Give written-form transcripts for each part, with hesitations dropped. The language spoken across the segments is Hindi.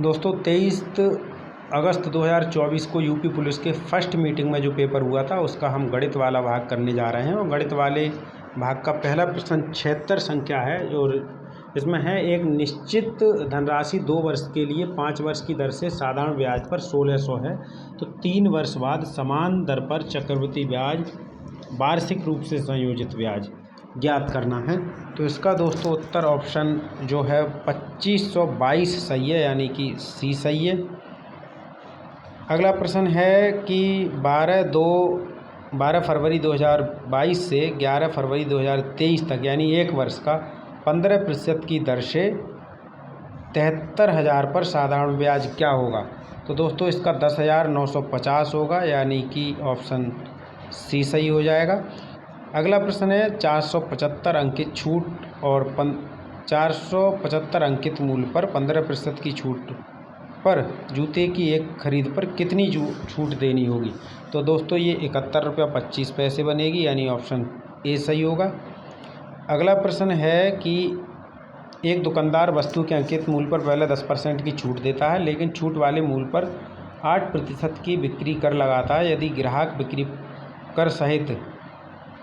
दोस्तों 23 अगस्त 2024 को यूपी पुलिस के फर्स्ट मीटिंग में जो पेपर हुआ था उसका हम गणित वाला भाग करने जा रहे हैं। और गणित वाले भाग का पहला प्रश्न 76 संख्या है और इसमें है एक निश्चित धनराशि 2 वर्ष के लिए 5 वर्ष की दर से साधारण ब्याज पर 1600 है, तो 3 वर्ष बाद समान दर पर चक्रवृद्धि ब्याज वार्षिक रूप से संयोजित ब्याज ज्ञात करना है। तो इसका दोस्तों उत्तर ऑप्शन जो है 2522 सही है, यानी कि सी सही है। अगला प्रश्न है कि 12 फरवरी 2022 से 11 फरवरी 2023 तक यानी एक वर्ष का 15% की दर से 73,000 पर साधारण ब्याज क्या होगा। तो दोस्तों इसका 10,950 होगा, यानी कि ऑप्शन सी सही हो जाएगा। अगला प्रश्न है 475 अंकित छूट और 475 अंकित मूल्य पर 15% की छूट पर जूते की एक खरीद पर कितनी छूट देनी होगी। तो दोस्तों ये 71 रुपया 25 पैसे बनेगी, यानी ऑप्शन ए सही होगा। अगला प्रश्न है कि एक दुकानदार वस्तु के अंकित मूल्य पर पहले 10% की छूट देता है, लेकिन छूट वाले मूल्य पर 8% की बिक्री कर लगाता है। यदि ग्राहक बिक्री कर सहित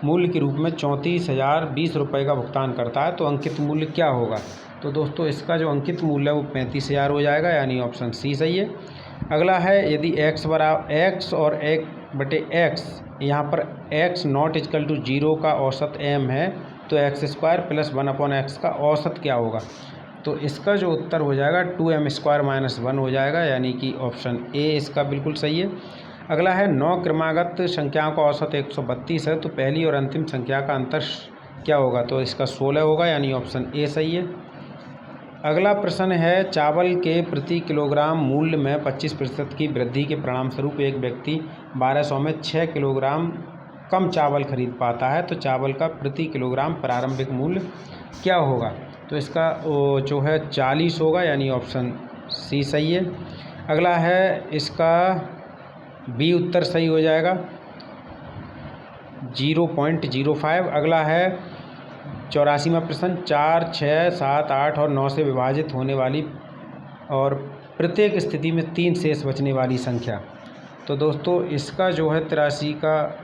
मूल्य के रूप में 34,020 रुपये का भुगतान करता है तो अंकित मूल्य क्या होगा। तो दोस्तों इसका जो अंकित मूल्य है वो 35,000 हो जाएगा, यानी ऑप्शन सी सही है। अगला है यदि x और 1/x यहाँ पर x नॉट इक्वल टू 0 का औसत m है तो x² प्लस 1/x का औसत क्या होगा। तो इसका जो उत्तर हो जाएगा 2m² - 1 हो जाएगा, यानी कि ऑप्शन ए इसका बिल्कुल सही है। अगला है 9 क्रमागत संख्याओं का औसत 132 है तो पहली और अंतिम संख्या का अंतर क्या होगा। तो इसका 16 होगा, यानी ऑप्शन ए सही है। अगला प्रश्न है चावल के प्रति किलोग्राम मूल्य में 25% की वृद्धि के परिणाम स्वरूप एक व्यक्ति 1200 में 6 किलोग्राम कम चावल खरीद पाता है, तो चावल का प्रति किलोग्राम प्रारंभिक मूल्य क्या होगा। तो इसका जो है 40 होगा, यानी ऑप्शन सी सही है। अगला है इसका बी उत्तर सही हो जाएगा 0.05। अगला है 84वां प्रश्न 4, 6, 7, 8 और 9 से विभाजित होने वाली और प्रत्येक स्थिति में 3 शेष बचने वाली संख्या। तो दोस्तों इसका जो है 84 का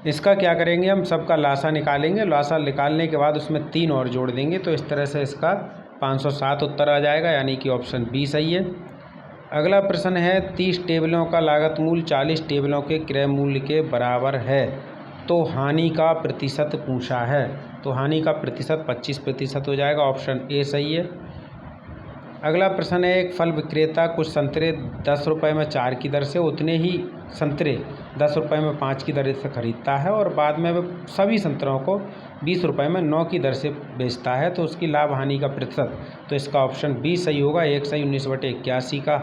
इसका क्या करेंगे, हम सबका लासा निकालेंगे। लासा निकालने के बाद उसमें 3 और जोड़ देंगे, तो इस तरह से इसका 507 उत्तर आ जाएगा, यानी कि ऑप्शन बी सही है। अगला प्रश्न है 30 टेबलों का लागत मूल्य 40 टेबलों के क्रय मूल्य के बराबर है तो हानि का प्रतिशत पूछा है। तो हानि का प्रतिशत 25% हो जाएगा, ऑप्शन ए सही है। अगला प्रश्न है एक फल विक्रेता कुछ संतरे 10 रुपये में 4 की दर से उतने ही संतरे 10 रुपये में 5 की दर से खरीदता है और बाद में वह सभी संतरों को 20 रुपये में 9 की दर से बेचता है, तो उसकी लाभ हानि का प्रतिशत। तो इसका ऑप्शन बी सही होगा, 1 सही 19/81 का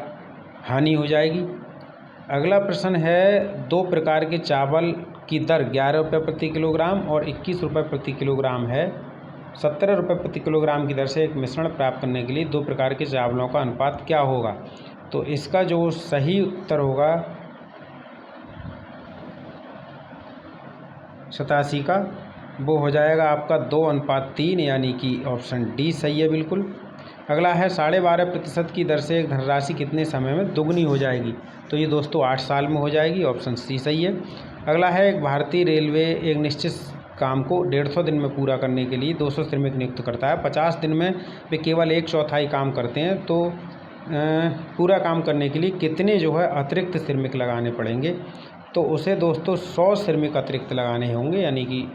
हानि हो जाएगी। अगला प्रश्न है 2 प्रकार के चावल की दर 11 रुपये प्रति किलोग्राम और 21 रुपये प्रति किलोग्राम है। 17 रुपये प्रति किलोग्राम की दर से एक मिश्रण प्राप्त करने के लिए 2 प्रकार के चावलों का अनुपात क्या होगा। तो इसका जो सही उत्तर होगा 87 का, वो हो जाएगा आपका 2:3, यानी कि ऑप्शन डी सही है बिल्कुल। अगला है 12.5% की दर से एक धनराशि कितने समय में दोगुनी हो जाएगी। तो ये दोस्तों 8 साल में हो जाएगी, ऑप्शन सी सही है। अगला है एक भारतीय रेलवे एक निश्चित काम को 150 दिन में पूरा करने के लिए 200 श्रमिक नियुक्त करता है। 50 दिन में वे केवल 1/4 काम करते हैं, तो पूरा काम करने के लिए कितने जो है अतिरिक्त श्रमिक लगाने पड़ेंगे। तो उसे दोस्तों 100 श्रमिक अतिरिक्त लगाने होंगे, यानी कि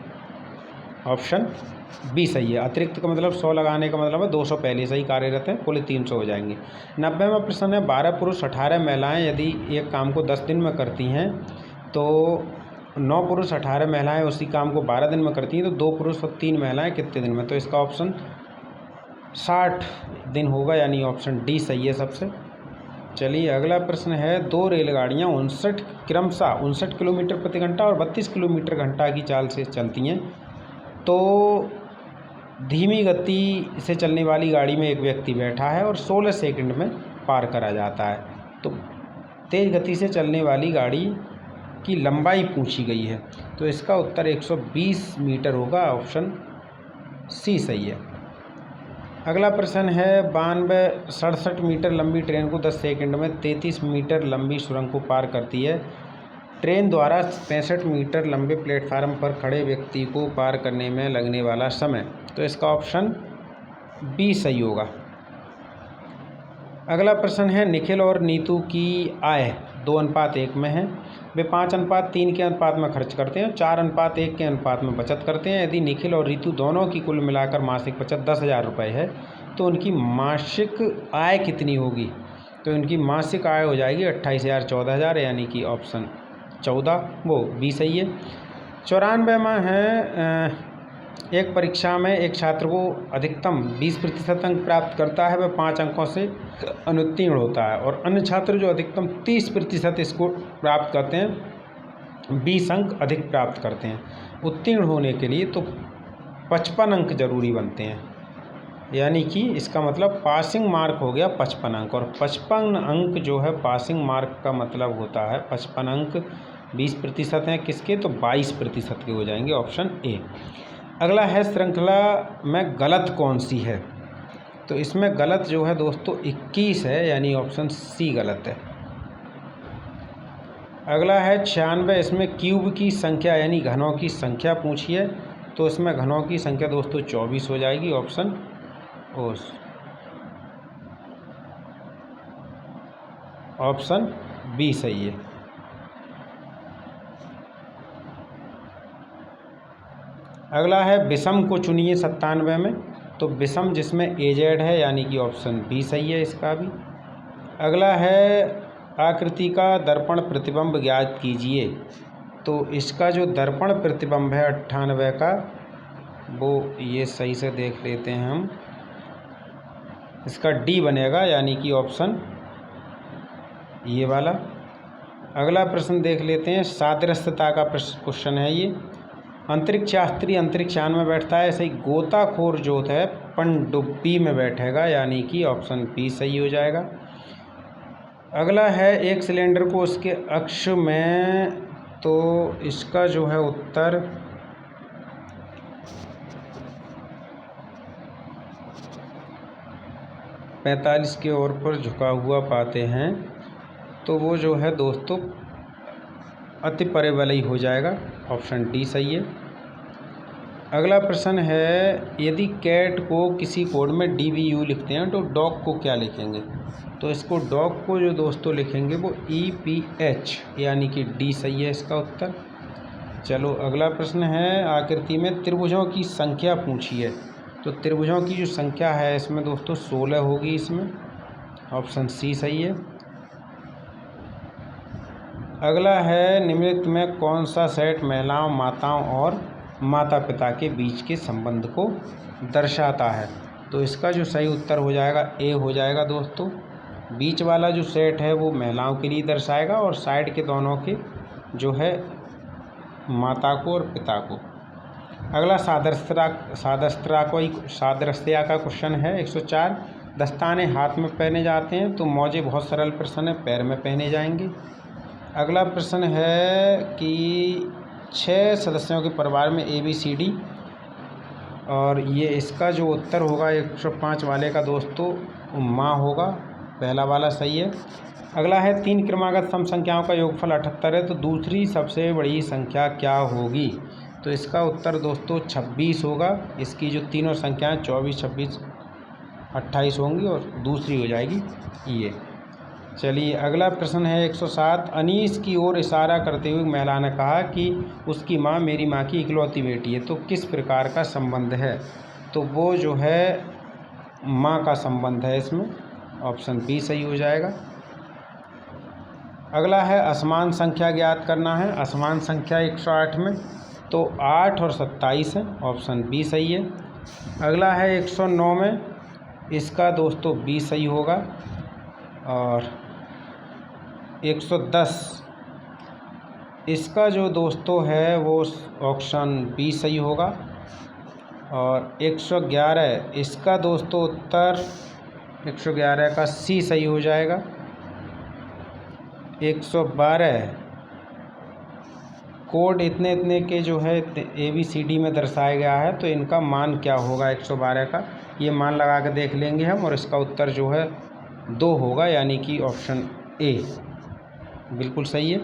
ऑप्शन बी सही है। अतिरिक्त का मतलब 100 लगाने का मतलब है 200 पहले से ही कार्यरत हैं, कुल 300 हो जाएंगे। 90वां प्रश्न है 12 पुरुष 18 महिलाएं यदि एक काम को 10 दिन में करती हैं तो 9 पुरुष 18 महिलाएं उसी काम को 12 दिन में करती हैं, तो 2 पुरुष और 3 महिलाएं कितने दिन में। तो इसका ऑप्शन 60 दिन होगा, यानी ऑप्शन डी सही है सबसे। चलिए अगला प्रश्न है 2 रेलगाड़ियाँ क्रमशः 59 किलोमीटर प्रति घंटा और 32 किलोमीटर घंटा की चाल से चलती हैं, तो धीमी गति से चलने वाली गाड़ी में एक व्यक्ति बैठा है और 16 सेकंड में पार करा जाता है। तो तेज़ गति से चलने वाली गाड़ी की लंबाई पूछी गई है, तो इसका उत्तर 120 मीटर होगा, ऑप्शन सी सही है। अगला प्रश्न है 92-67 मीटर लंबी ट्रेन को 10 सेकंड में 33 मीटर लंबी सुरंग को पार करती है। ट्रेन द्वारा 65 मीटर लंबे प्लेटफार्म पर खड़े व्यक्ति को पार करने में लगने वाला समय, तो इसका ऑप्शन बी सही होगा। अगला प्रश्न है निखिल और नीतू की आय 2:1 में है। वे 5:3 के अनुपात में खर्च करते हैं, 4:1 के अनुपात में बचत करते हैं। यदि निखिल और रीतू दोनों की कुल मिलाकर मासिक बचत 10,000 रुपये है तो उनकी मासिक आय कितनी होगी? तो इनकी मासिक आय हो जाएगी 28,000 14,000, यानी कि ऑप्शन 14 वो बी सही है। 94 में है एक परीक्षा में एक छात्र को अधिकतम 20% अंक प्राप्त करता है, वह 5 अंकों से अनुत्तीर्ण होता है, और अन्य छात्र जो अधिकतम 30% स्कोर प्राप्त करते हैं 20 अंक अधिक प्राप्त करते हैं। उत्तीर्ण होने के लिए तो 55 अंक जरूरी बनते हैं, यानी कि इसका मतलब पासिंग मार्क हो गया 55 अंक, और 55 अंक जो है पासिंग मार्क का मतलब होता है 55 अंक 20% हैं किसके, तो 22% के हो जाएंगे, ऑप्शन ए। अगला है श्रृंखला में गलत कौन सी है? तो इसमें गलत जो है दोस्तों 21 है, यानी ऑप्शन सी गलत है। अगला है 96, इसमें क्यूब की संख्या यानी घनों की संख्या पूछी है, तो इसमें घनों की संख्या दोस्तों 24 हो जाएगी, ऑप्शन बी सही है। अगला है विषम को चुनिए 97 में, तो विषम जिसमें एजेड है, यानी कि ऑप्शन बी सही है इसका भी। अगला है आकृति का दर्पण प्रतिबिंब ज्ञात कीजिए, तो इसका जो दर्पण प्रतिबिंब है 98 का, वो ये सही से देख लेते हैं हम, इसका डी बनेगा, यानी कि ऑप्शन ये वाला। अगला प्रश्न देख लेते हैं, सादृश्यता का क्वेश्चन है ये। अंतरिक्ष यात्री अंतरिक्ष यान में बैठता है, ऐसे ही गोताखोर जो है पनडुब्बी में बैठेगा, यानी कि ऑप्शन बी सही हो जाएगा। अगला है एक सिलेंडर को उसके अक्ष में, तो इसका जो है उत्तर पैंतालीस के ओर पर झुका हुआ पाते हैं, तो वो जो है दोस्तों अति परिवलयी हो जाएगा, ऑप्शन डी सही है। अगला प्रश्न है यदि कैट को किसी कोड में DBU लिखते हैं तो डॉग को क्या लिखेंगे? तो इसको डॉग को जो दोस्तों लिखेंगे वो EPH, यानी कि डी सही है इसका उत्तर। चलो अगला प्रश्न है आकृति में त्रिभुजों की संख्या पूछी है, तो त्रिभुजों की जो संख्या है इसमें दोस्तों 16 होगी, इसमें ऑप्शन सी सही है। अगला है निम्नलिखित में कौन सा सेट महिलाओं माताओं और माता पिता के बीच के संबंध को दर्शाता है? तो इसका जो सही उत्तर हो जाएगा ए हो जाएगा दोस्तों। बीच वाला जो सेट है वो महिलाओं के लिए दर्शाएगा, और साइड के दोनों के जो है माता को और पिता को। अगला सादृश्य का क्वेश्चन है 104, दस्ताने हाथ में पहने जाते हैं, तो मौजे बहुत सरल प्रश्न है, पैर में पहने जाएंगे। अगला प्रश्न है कि 6 सदस्यों के परिवार में ABCD, और ये इसका जो उत्तर होगा 105 वाले का दोस्तों माँ होगा, पहला वाला सही है। अगला है 3 क्रमागत सम संख्याओं का योगफल 78 है, तो दूसरी सबसे बड़ी संख्या क्या होगी? तो इसका उत्तर दोस्तों 26 होगा। इसकी जो तीनों संख्याएं 24, 26, 28 होंगी, और दूसरी हो जाएगी ये। चलिए अगला प्रश्न है 107, अनीस की ओर इशारा करते हुए महिला ने कहा कि उसकी माँ मेरी माँ की इकलौती बेटी है, तो किस प्रकार का संबंध है? तो वो जो है माँ का संबंध है इसमें, ऑप्शन बी सही हो जाएगा। अगला है असमान संख्या ज्ञात करना है। असमान संख्या 108 में, तो 8 और 27 है, ऑप्शन बी सही है। अगला है 109 में, इसका दोस्तों बी सही होगा। और 110 इसका जो दोस्तों है वो ऑप्शन बी सही होगा। और 111 इसका दोस्तों उत्तर 111 का सी सही हो जाएगा। 112 कोड इतने इतने के जो है ABCD में दर्शाया गया है, तो इनका मान क्या होगा 112 का, ये मान लगा के देख लेंगे हम। और इसका उत्तर जो है 2 होगा, यानी कि ऑप्शन ए बिल्कुल सही है।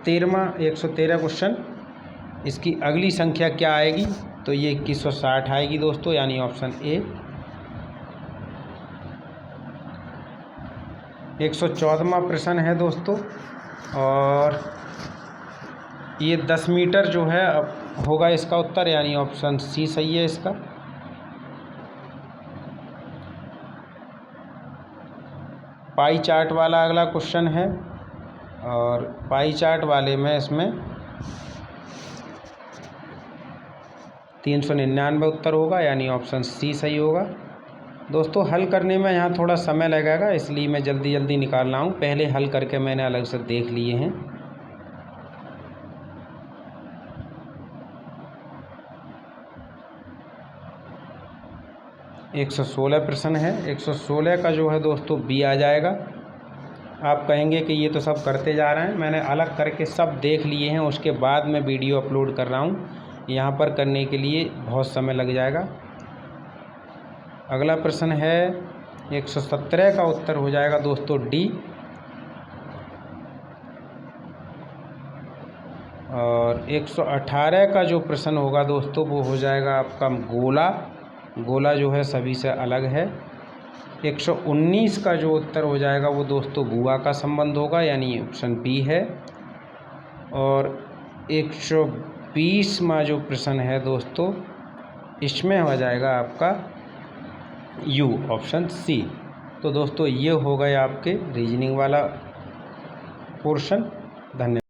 113 क्वेश्चन, इसकी अगली संख्या क्या आएगी, तो ये 2160 आएगी दोस्तों, यानी ऑप्शन ए। 114वां प्रश्न है दोस्तों, और ये 10 मीटर जो है अब होगा इसका उत्तर, यानी ऑप्शन सी सही है इसका। पाई चार्ट वाला अगला क्वेश्चन है, और पाई चार्ट वाले में इसमें 399 उत्तर होगा, यानी ऑप्शन सी सही होगा। दोस्तों हल करने में यहाँ थोड़ा समय लगेगा, इसलिए मैं जल्दी जल्दी निकाल रहा हूँ। पहले हल करके मैंने अलग से देख लिए हैं। एक 116 प्रश्न है। 116 का जो है दोस्तों बी आ जाएगा। आप कहेंगे कि ये तो सब करते जा रहे हैं, मैंने अलग करके सब देख लिए हैं, उसके बाद मैं वीडियो अपलोड कर रहा हूँ। यहाँ पर करने के लिए बहुत समय लग जाएगा। अगला प्रश्न है 117 का उत्तर हो जाएगा दोस्तों डी। और 118 का जो प्रश्न होगा दोस्तों वो हो जाएगा आपका गोला। गोला जो है सभी से अलग है। 119 का जो उत्तर हो जाएगा वो दोस्तों गुआ का संबंध होगा, यानी ऑप्शन बी है। और 120वां जो प्रश्न है दोस्तों, इसमें हो जाएगा आपका यू, ऑप्शन सी। तो दोस्तों ये हो गए आपके रीजनिंग वाला पोर्शन। धन्यवाद।